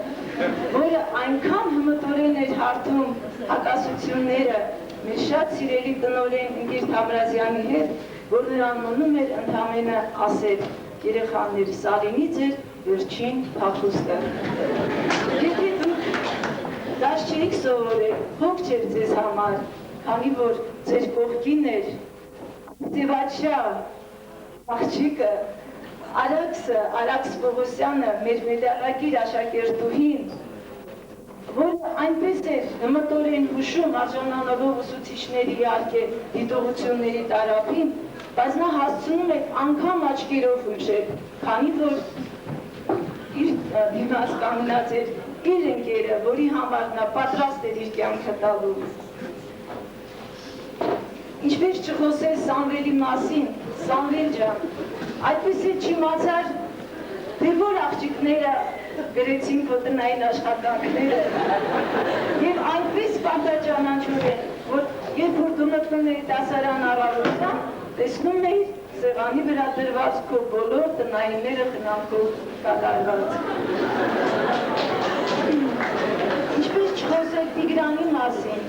որը այնքան հմտորեն էր հարթում հակասությունները մեր շատ սիրելի տնօրեն Ինգիրդ Համրազյանի հետ, որ նրան մնում էր ընդամենը ասել. երեխաներ, սարինի ձեր վերջին փախուստը։ Եթե դուք դաս չէիք սովորել, հոգ չէր ձեզ համար, քանի որ ձեր կողքին էր Տիվաչյա աղջիկը, Արաքս Պողոսյանը, մեր մեդալակիր աշակերտուհին, որը այնպես էր հմտորեն հուշում արժանանալով ուսուցիչների իհարկե դիտողությունների տարափին, բայց նա հասցնում էր անգամ աչքերով հուշել, քանի որ իր դիմաց կանգնած էր իր ընկերը, որի համար նա պատրաստ էր իր կյանքը տալու։ Ինչպես չխոսել Սամվելի մասին, Սամվել ջան, այդպես էլ չիմացար, թե որ աղջիկները գրեցին քո տնային աշխատանքները և այնպես պատաճանաչոր են, որ երբ որ դու մտնում էի դասարան առավոտյան, տեսնում էի սեղանի վրա դրված քո բոլոր տնայինները խնամքով կատարված։ Ինչպես չխոսել Տիգրանի մասին,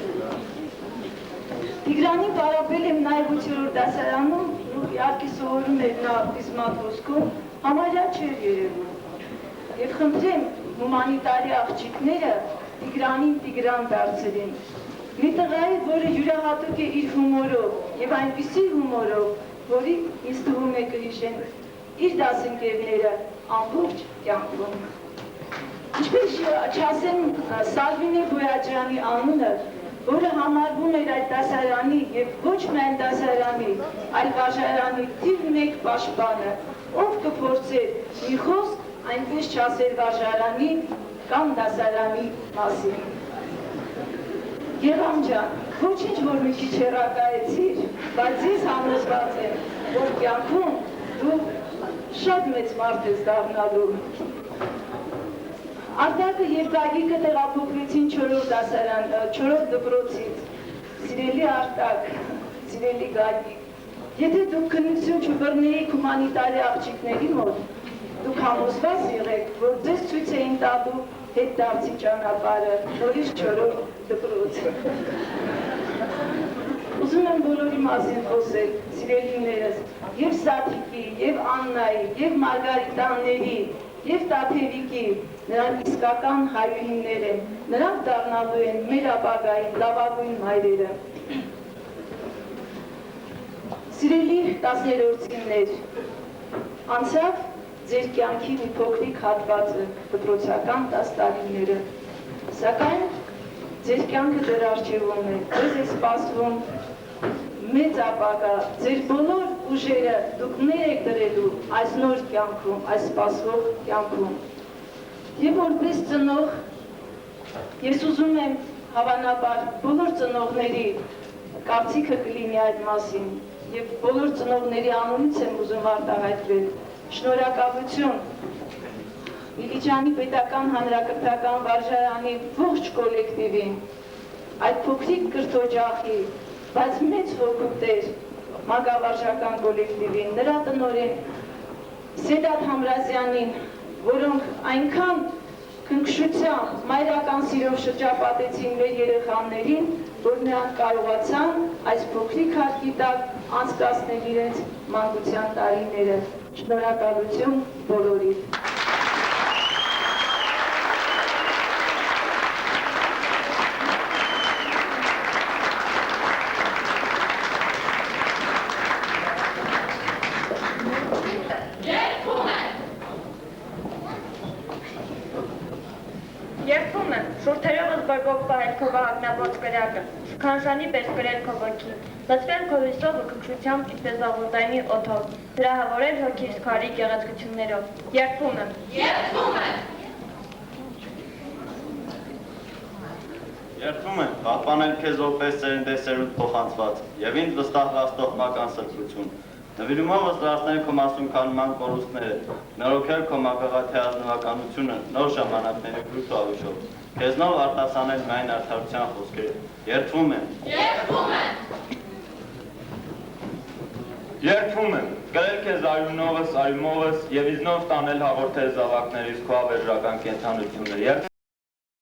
Տիգրանին պարապել եմ նաև 8-րդ դասարանում, իհարկե սովորում էր նա ֆիզմատ ոսկում, համարյա չէր երևում։ Եվ խնդրեմ հումանիտարի աղջիկները Տիգրանին Տիգրան դարձրին։ Մի տղայի, որը յուրահատուկ է իր հումորով և այնպիսի հումորով, որի ինձ թվում է կհիշեն իր դասընկերները ամբողջ կյանքում։ Ինչպես չասեմ Սալվինե Բոյաջյանի անունը, որը համարվում էր այդ դասարանի և ոչ միայն դասարանի, այլ վարժարանի թիվ 1 պաշտպանը, ով կփորձեր մի խոսք այնպես չասեր վարժարանի կամ դասարանի մասին։ Գեղամ ջան, ոչինչ որ մի քիչ հեռակայեցիր, բայց ես համոզված եմ, որ կյանքում դու շատ մեծ մարդ ես դառնալու։ Արտակը և Գագիկը տեղափոխվեցին 4-րդ դպրոցից։ Սիրելի Արտակ, սիրելի Գագիկ, եթե դուք քննություն չբռնեիք հումանիտարի աղջիկների մոտ, դուք համոզված եղեք, որ ձեզ ցույց էին տալու հետդարձի ճանապարհը, նորից 4-րդ դպրոց։ Ուզում եմ բոլորի մասին խոսել, սիրելիներս, և Սաթիկի, և Աննայի, և Մարգարիտանների, և Տաթևիկի, նրանք իսկական հայրուհիներ են, նրանք դառնալու են մեր ապագայի լավագույն մայրերը։ Սիրելի 10-րդցիներ, անցավ ձեր կյանքի մի փոքրիկ հատվածը, դպրոցական 10 տարիները, սակայն ձեր կյանքը դեռ առջևում է, ձեզ է սպասվում մեծ ապագա, ձեր բոլոր ուժերը դուք ներ եք դրելու այս նոր կյանքում, այս սպասվող կյանքում։ Եվ որպես ծնող, ես ուզում եմ հավանաբար բոլոր ծնողների կարծիքը կլինի այդ մասին եւ բոլոր ծնողների անունից եմ ուզում արտահայտվել շնորհակալություն Իլիջանի պետական հանրակրթական վարժարանի ողջ կոլեկտիվին, այդ փոքրիկ կրթօջախի, բայց մեծ հոգուտեր մագավարժական կոլեկտիվին, նրա տնօրեն Սեդատ Համրազյանին, որոնք այնքան քնքշությամբ, մայրական սիրով շրջապատեցին մեր երեխաներին, որ նրանք կարողացան այս փոքրիկ հարկի տակ անցկացնել իրենց մանկության տարիները։ Շնորհակալություն բոլորին։ Երբում եմ, շուրթերովս բրբով պահել քո վահագնաբոց կրակը, շքանշանի պես կրել քո ոգին, լծվել քո հույսով ու քնքշությամբ ինչպես աղոթայնի օդով, դրահավորել հոգիս քարի գեղեցկություններով։ Երբում եմ։ Երբում եմ։ Երբում եմ, պահպանել քեզ որպես սերնդեսերունդ փոխանցված եւ ինձ վստահված տոհմական սրբություն։ Նվիրումովս դարձնել քո մասում կանման կորուստները, նորոգել քո մագաղաթի ազնվականությունը նոր ժամանակների գույք ու ավիշով, քեզնով արտասանել միայն արդարության խոսքերը։ Երդվում եմ։ Երդվում եմ։ Երդվում եմ, կրել քեզ արյունովս, արյումովս եւ իզնով տանել հաղորդել զավակներիս քո ավերժական կենթանությունը։